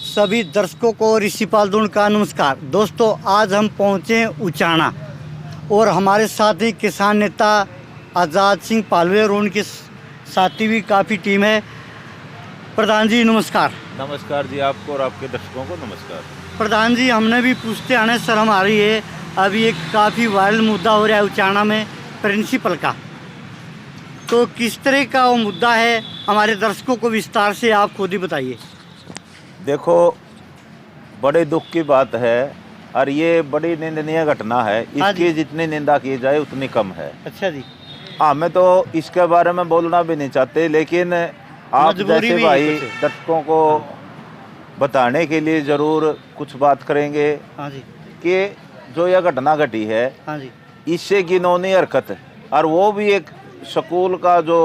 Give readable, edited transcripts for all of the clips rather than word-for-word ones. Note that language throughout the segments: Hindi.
सभी दर्शकों को ऋषि पालदुन का नमस्कार। दोस्तों, आज हम पहुँचे उचाना और हमारे साथ ही किसान नेता आज़ाद सिंह पालवे और उनके साथी भी काफ़ी टीम है। प्रधान जी नमस्कार। नमस्कार जी, आपको और आपके दर्शकों को नमस्कार। प्रधान जी, हमने भी पूछते आने शर्म आ रही है, अभी एक काफ़ी वायरल मुद्दा हो रहा है उचाना में प्रिंसिपल का, तो किस तरह का वो मुद्दा है, हमारे दर्शकों को विस्तार से आप खुद ही बताइए। देखो, बड़े दुख की बात है और ये बड़ी निंदनीय घटना है। इसकी जितनी निंदा की जाए उतनी कम है। अच्छा जी। मैं तो इसके बारे में बोलना भी नहीं चाहते, लेकिन आप जैसे भाई दर्शकों को बताने के लिए ज़रूर कुछ बात करेंगे। हाँ जी। कि जो यह घटना घटी है, हाँ जी, इससे घिनौनी हरकत, और वो भी एक स्कूल का जो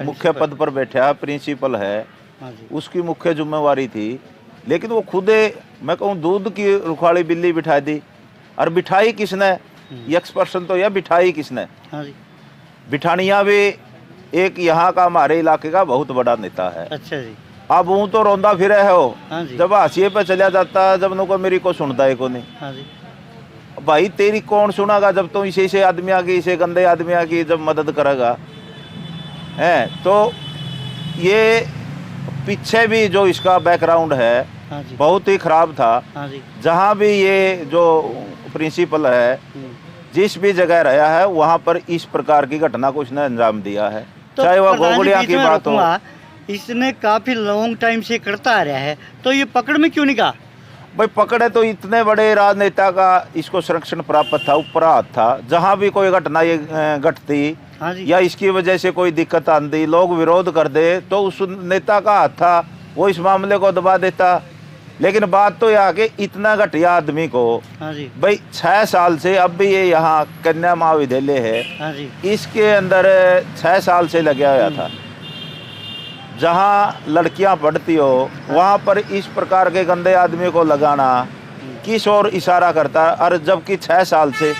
मुख्य पद पर बैठा है, प्रिंसिपल है, हाँ जी, उसकी मुख्य जिम्मेवारी थी। लेकिन वो खुदे, मैं कहूँ, दूध की रुखाली बिल्ली बिठा दी। और बिठाई किसने? एक्सपर्सन तो यह बिठाई किसने? हाँ जी। बिठानिया भी एक यहाँ का, हमारे इलाके का बहुत बड़ा नेता है। अच्छा जी। अब वो तो रोंदा फिर है हो। हाँ जी। जब हाशिए पे चला जाता है, जब नको मेरी को सुनता है को नहीं। हाँ जी। भाई तेरी कौन सुनागा जब तुम इसे आदमियों की, इसे गंदे आदमियों की जब मदद करेगा है। तो ये पीछे भी जो इसका बैकग्राउंड है, हाँ जी, बहुत ही खराब था। हाँ जी। जहाँ भी ये जो प्रिंसिपल है, जिस भी जगह रहा है, वहाँ पर इस प्रकार की घटना को इसने अंजाम दिया है। तो चाहे वह प्रधान जी, गोगड़िया बीच की में बात हो। रोकूंगा, इसने काफी लॉन्ग टाइम से करता आ रहा है, तो ये पकड़ में क्यों नहीं गया? भाई पकड़े तो इतने बड़े राजनेता का इसको संरक्षण प्राप्त था, ऊपर हाथ था। जहाँ भी कोई घटना ये घटती, हाँ जी, या इसकी वजह से कोई दिक्कत आती, लोग विरोध कर दे, तो उस नेता का हाथ था, वो इस मामले को दबा देता। लेकिन बात तो यह कि इतना घटिया आदमी को, हाँ जी, भाई 6 साल से, अब भी ये यहाँ कन्या महाविद्यालय है, हाँ जी, इसके अंदर 6 साल से लगा हुआ था। जहाँ लड़कियां पढ़ती हो, वहाँ पर इस प्रकार के गंदे आदमी को लगाना किस ओर इशारा करता है? और जबकि 6 साल से,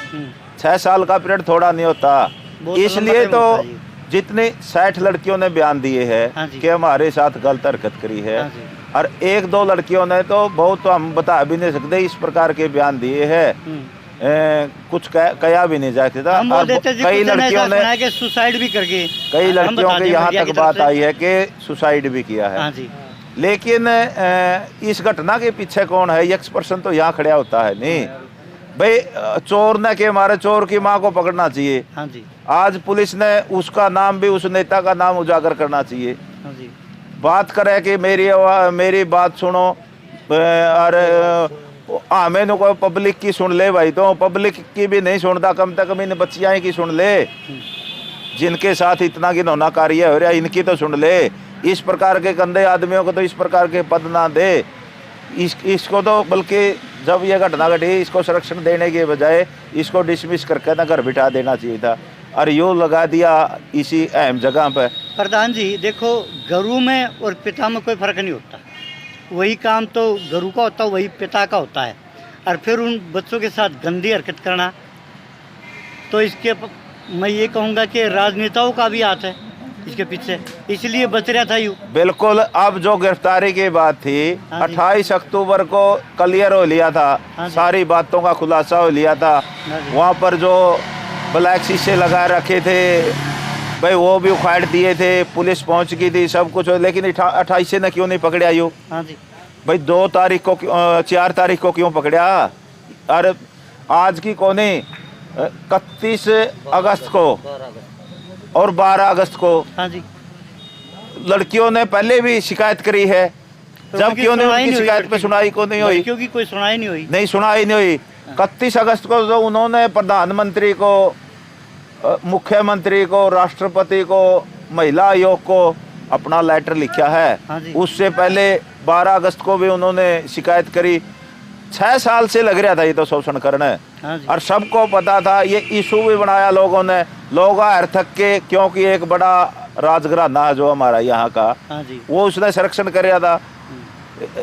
6 साल का पीरियड थोड़ा नहीं होता। इसलिए तो जितने 60 लड़कियों ने बयान दिए हैं कि हमारे साथ गलत हरकत करी है, और 1-2 लड़कियों ने तो बहुत, तो हम बता भी नहीं सकते, इस प्रकार के बयान दिए हैं। कुछ कया भी नहीं जाता था। कई लड़कियों ने सुसाइड भी करके, कई लड़कियों के यहाँ तक बात आई है कि सुसाइड भी किया है। हाँ जी। लेकिन इस घटना के पीछे कौन है? एक्सपर्सन तो यहाँ खड़ा होता है नहीं। भाई चोर ने के मारे चोर की माँ को पकड़ना चाहिए। हाँ जी। आज पुलिस ने उसका नाम भी, उस नेता का नाम उजागर करना चाहिए। हाँ जी। बात करे कि मेरी बात सुनो, और मैंने को पब्लिक की सुन ले भाई, तो पब्लिक की भी नहीं सुनता, कम से कम इन बच्चियाँ की सुन ले, जिनके साथ इतना घिनौना कार्य हो रहा है, इनकी तो सुन ले। इस प्रकार के गंदे आदमियों को तो इस प्रकार के पद ना दे। इसको तो बल्कि जब यह घटना घटी, इसको संरक्षण देने के बजाय इसको डिसमिस करके ना घर बिठा देना चाहिए था, और यूँ लगा दिया इसी अहम जगह पर। प्रधान जी देखो, गुरु में और पिता में कोई फर्क नहीं होता। वही काम तो गुरु का होता है, वही पिता का होता है। और फिर उन बच्चों के साथ गंदी हरकत करना, तो इसके मैं ये कहूँगा कि राजनेताओं का भी हाथ है इसके पीछे, इसलिए बच रहा था यूँ। बिल्कुल। अब जो गिरफ्तारी की बात थी, 28 अक्टूबर को क्लियर हो लिया था, सारी बातों का खुलासा हो लिया था। वहाँ पर जो ब्लैक शीशे लगा रखे थे, भाई वो भी उखाड़ दिए थे, पुलिस पहुंच गई थी, सब कुछ। लेकिन 28 से न क्यों नहीं पकड़ा यूँ? हाँ जी। भाई 2 तारीख को, 4 तारीख को क्यों पकड़ा? और आज की कोने 31 अगस्त को और 12 अगस्त को, हाँ जी, लड़कियों ने पहले भी शिकायत करी है। तो जब क्यों नहीं उनकी शिकायत पे सुनाई को नहीं हुई? क्योंकि कोई सुनाई नहीं हुई। नहीं, सुनाई नहीं हुई। 31 अगस्त को जो उन्होंने प्रधानमंत्री को, मुख्यमंत्री को, राष्ट्रपति को, महिला आयोग को अपना लेटर लिखा है। हाँ जी। उससे पहले 12 अगस्त को भी उन्होंने शिकायत करी। 6 साल से लग रहा था ये तो शोषण करने। हाँ, और सबको पता था। ये इशू भी बनाया लोगों ने, लोग थक के, क्योंकि एक बड़ा राजघराना है जो हमारा यहाँ का, हाँ जी, वो उसने संरक्षण कर रहा था,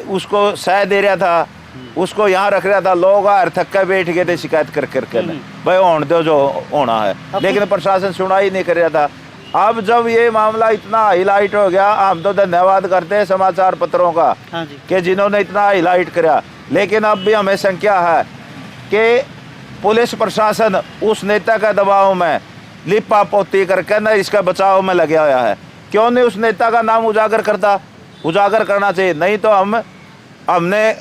उसको सह दे रहा था, उसको यहाँ रख रहा था। लोग थक के बैठ गए थे शिकायत कर करके, भाई होने दो जो होना है। लेकिन प्रशासन सुनाई नहीं कर रहा था। अब जब ये मामला इतना हाईलाइट हो गया, हम तो धन्यवाद करते हैं समाचार पत्रों का हाँ जी। कि जिन्होंने इतना हाईलाइट करा, लेकिन अब भी हमें शंका है कि पुलिस प्रशासन उस नेता के दबाव में लिपा पोती करके न इसका बचाव में लगा हुआ है। क्यों नहीं उस नेता का नाम उजागर करना चाहिए। नहीं तो हमने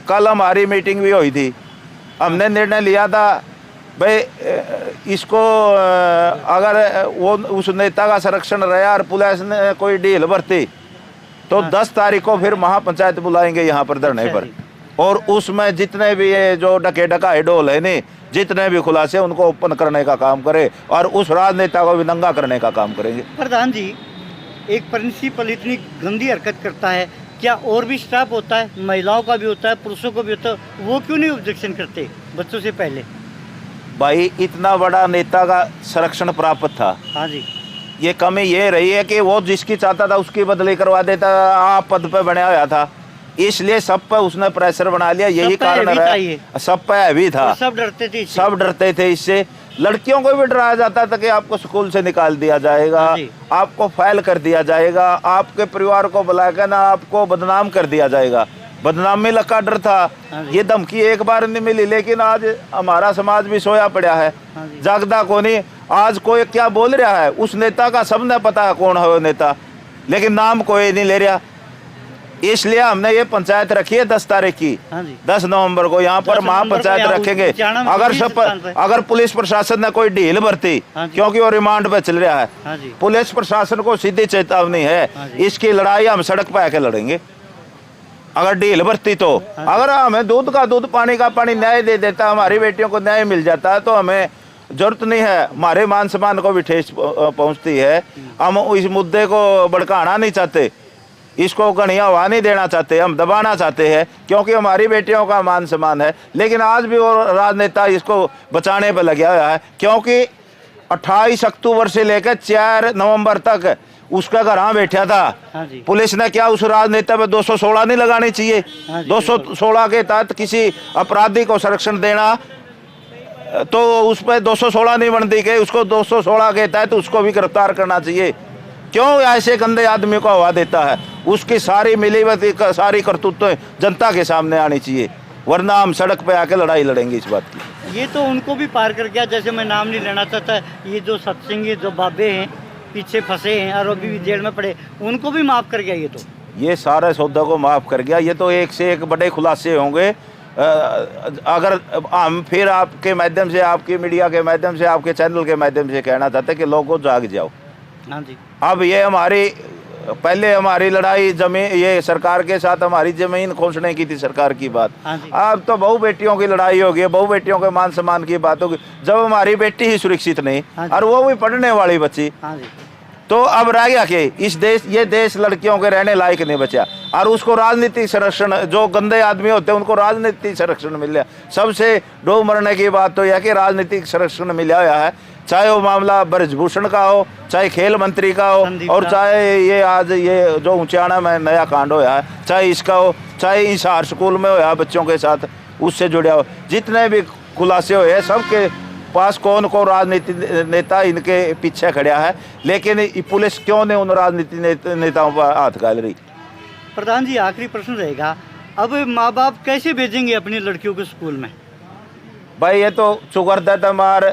कल हमारी मीटिंग भी हुई थी, हमने निर्णय लिया था भाई इसको अगर वो उस नेता का संरक्षण रहा और पुलिस ने कोई ढील बरती तो 10 तारीख को फिर महापंचायत बुलाएंगे यहाँ पर धरने पर, और उसमें जितने भी ये जो डके डकाए डोल है नहीं, जितने भी खुलासे उनको ओपन करने का काम करे और उस राजनेता को भी नंगा करने का काम करेंगे। प्रधान जी, एक प्रिंसिपल इतनी गंदी हरकत करता है, क्या और भी स्टाफ होता है, महिलाओं का भी होता है, पुरुषों का भी होता है, वो क्यों नहीं ऑब्जेक्शन करते बच्चों से पहले? भाई इतना बड़ा नेता का संरक्षण प्राप्त था। हाँ जी। ये कमी ये रही है कि वो जिसकी चाहता था उसकी बदली करवा देता, आप पद पे बना हुआ था, इसलिए सब पे उसने प्रेशर बना लिया। यही कारण है, सब पे हैवी था, सब डरते थे इससे। लड़कियों को भी डराया जाता था कि आपको स्कूल से निकाल दिया जाएगा, आपको फाइल कर दिया जाएगा, आपके परिवार को बुलाकर ना आपको बदनाम कर दिया जाएगा। बदनामी का डर था। ये धमकी एक बार नहीं मिली, लेकिन आज हमारा समाज भी सोया पड़ा है, जागदा को नहीं। आज कोई क्या बोल रहा है, उस नेता का सबने पता है कौन है वो नेता, लेकिन नाम कोई नहीं ले रहा। इसलिए हमने ये पंचायत रखी है 10 तारीख की, 10 नवंबर को यहाँ पर महापंचायत रखेंगे। अगर पुलिस प्रशासन ने कोई ढील बरती, क्योंकि वो रिमांड पे चल रहा है, पुलिस प्रशासन को सीधी चेतावनी है, इसकी लड़ाई हम सड़क पे आके लड़ेंगे। अगर ढील बरती तो अगर हमें दूध का दूध, पानी का पानी न्याय दे देता, हमारी बेटियों को न्याय मिल जाता है, तो हमें जरूरत नहीं है। हमारे मान सम्मान को भी ठेस पहुंचती है। हम इस मुद्दे को भड़काना नहीं चाहते, इसको घनिया हवा नहीं देना चाहते, हम दबाना चाहते हैं, क्योंकि हमारी बेटियों का मान सम्मान है। लेकिन आज भी वो राजनेता इसको बचाने पर लगा हुआ है, क्योंकि 28 अक्टूबर से लेकर 4 नवंबर तक उसका घर हाँ बैठा था। पुलिस ने क्या उस राजनेता पे 216 नहीं लगानी चाहिए? 216 के तहत किसी अपराधी को संरक्षण देना, तो उस पर 216 नहीं बनती कि उसको 216 के तहत उसको भी गिरफ्तार करना चाहिए। क्यों ऐसे गंदे आदमी को हवा देता है? उसकी सारी मिलीभगत, सारी करतूतें जनता के सामने आनी चाहिए, वरना हम सड़क पे आके लड़ाई लड़ेंगे इस बात की। ये तो उनको भी पार कर गया, जैसे मैं नाम नहीं लेना चाहता, ये जो सत्संगी जो बाबे हैं पीछे फंसे हैं और अभी भी जेल में पड़े, उनको भी माफ कर गया। ये सारे सौदा को माफ कर गया। ये तो एक से एक बड़े खुलासे होंगे। अगर हम फिर आपके माध्यम से, आपकी मीडिया के माध्यम से, आपके चैनल के माध्यम से कहना चाहते हैं कि लोगों जाग जाओ। हाँ जी। अब ये पहले हमारी लड़ाई जमीन, ये सरकार के साथ हमारी जमीन खोसने की थी सरकार की बात। अब तो बहु बेटियों की लड़ाई होगी, बहु बेटियों के मान सम्मान की बात होगी, जब हमारी बेटी ही सुरक्षित नहीं और वो भी पढ़ने वाली बच्ची, तो अब रह गया कि ये देश लड़कियों के रहने लायक नहीं बचा। और उसको राजनीतिक संरक्षण, जो गंदे आदमी होते हैं उनको राजनीतिक संरक्षण मिल गया। सबसे डो मरने की बात तो यह कि राजनीतिक संरक्षण मिला हुआ है, चाहे वो मामला ब्रजभूषण का हो, चाहे खेल मंत्री का हो, और चाहे ये आज ये जो ऊंचाना में नया कांड होया है, चाहे इसका हो, चाहे इस हार स्कूल में होया बच्चों के साथ उससे जुड़ा हो, जितने भी खुलासे हुए सबके पास कौन कौन राजनीति नेता इनके पीछे खड़ा है। लेकिन पुलिस क्यों नहीं उन राजनीति नेताओं पर हाथ डाल रही? प्रधान जी, आखिरी प्रश्न रहेगा, अब माँ बाप कैसे भेजेंगे अपनी लड़कियों को स्कूल में? भाई ये तो चुगरदा हमार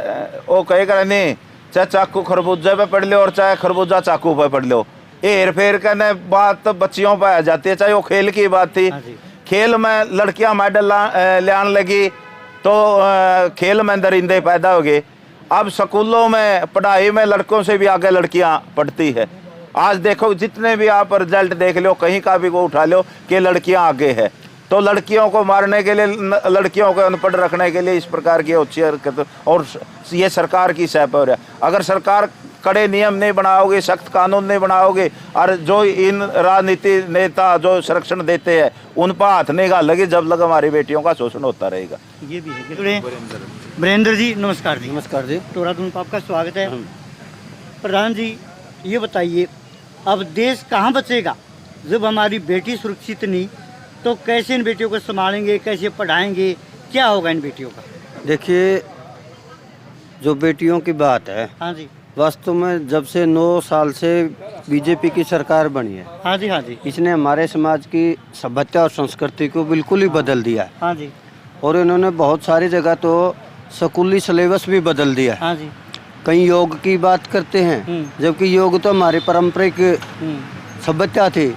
वो कहेगा नहीं, चाहे चाकू खरबूजा पे पढ़ लो और चाहे खरबूजा चाकू पे पढ़ लो, हेर फेर करने बात तो बच्चियों पे आ जाती है। चाहे वो खेल की बात थी, खेल में लड़कियां मेडल लाने लगी तो खेल में दरिंदे पैदा हो गए। अब स्कूलों में पढ़ाई में लड़कों से भी आगे लड़कियां पढ़ती है। आज देखो जितने भी आप रिजल्ट देख लो, कहीं का भी को उठा लो कि लड़कियां आगे है। तो लड़कियों को मारने के लिए, लड़कियों को अनपढ़ रखने के लिए इस प्रकार की अच्छी हरकत, और ये सरकार की सह पर है। अगर सरकार कड़े नियम नहीं बनाओगे, सख्त कानून नहीं बनाओगे, और जो इन राजनीति नेता जो संरक्षण देते हैं उन पर हाथ नहीं डालेगी, जब तक हमारी बेटियों का शोषण होता रहेगा। ये भी है। वीरेंद्र जी नमस्कार जी। नमस्कार जी। टोरा धूम पर आपका स्वागत है। प्रधान जी, ये बताइए, अब देश कहाँ बचेगा जब हमारी बेटी सुरक्षित नहीं, तो कैसे इन बेटियों को संभालेंगे, कैसे पढ़ाएंगे, क्या होगा इन बेटियों का? देखिए, जो बेटियों की बात है, हाँ जी, वास्तव में जब से 9 साल से बीजेपी की सरकार बनी है, हाँ जी, हाँ जी, इसने हमारे समाज की सभ्यता और संस्कृति को बिल्कुल ही बदल दिया है। हाँ जी, और इन्होंने बहुत सारी जगह तो स्कूली सिलेबस भी बदल दिया है। हाँ जी। कहीं योग की बात करते हैं, जबकि योग तो हमारी पारंपरिक सभ्यता थी।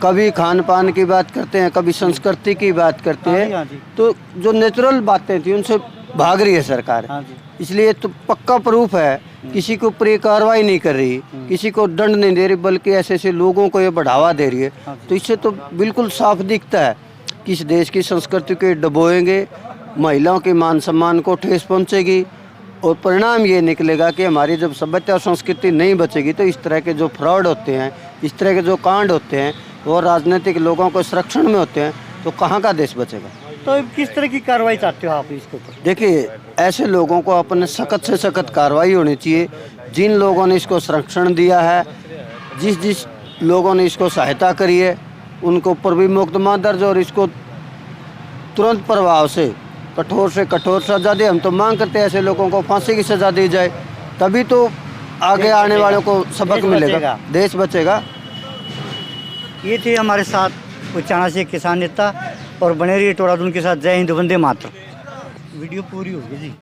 कभी खान पान की बात करते हैं, कभी संस्कृति की बात करते हाँ जी, हाँ हैं, जी, तो जो नेचुरल बातें थी उनसे भाग रही है सरकार। हाँ जी, इसलिए तो पक्का प्रूफ है, किसी को ऊपर ये कार्रवाई नहीं कर रही, किसी को दंड नहीं दे रही, बल्कि ऐसे ऐसे लोगों को ये बढ़ावा दे रही है। हाँ जी। तो इससे तो बिल्कुल साफ दिखता है कि इस देश की संस्कृति को डुबोएंगे, महिलाओं के मान सम्मान को ठेस पहुंचेगी, और परिणाम ये निकलेगा कि हमारी जब सभ्यता और संस्कृति नहीं बचेगी तो इस तरह के जो फ्रॉड होते हैं, इस तरह के जो कांड होते हैं, वो राजनीतिक लोगों को संरक्षण में होते हैं, तो कहाँ का देश बचेगा। तो किस तरह की कार्रवाई चाहते हो आप इसके ऊपर? देखिए, ऐसे लोगों को अपने सख्त से सख्त कार्रवाई होनी चाहिए। जिन लोगों ने इसको संरक्षण दिया है, जिस लोगों ने इसको सहायता करी है, उनको ऊपर भी मुकदमा दर्ज और इसको तुरंत प्रभाव से कठोर सजा दे। हम तो मांग करते हैं ऐसे लोगों को फांसी की सजा दी जाए, तभी तो आगे आने वालों को सबक देश मिलेगा, बचेगा। देश बचेगा। ये थे हमारे साथ उचाना से किसान नेता और बने रहिए टोरादून के साथ। जय हिंद, वंदे मातरम। वीडियो पूरी होगी जी।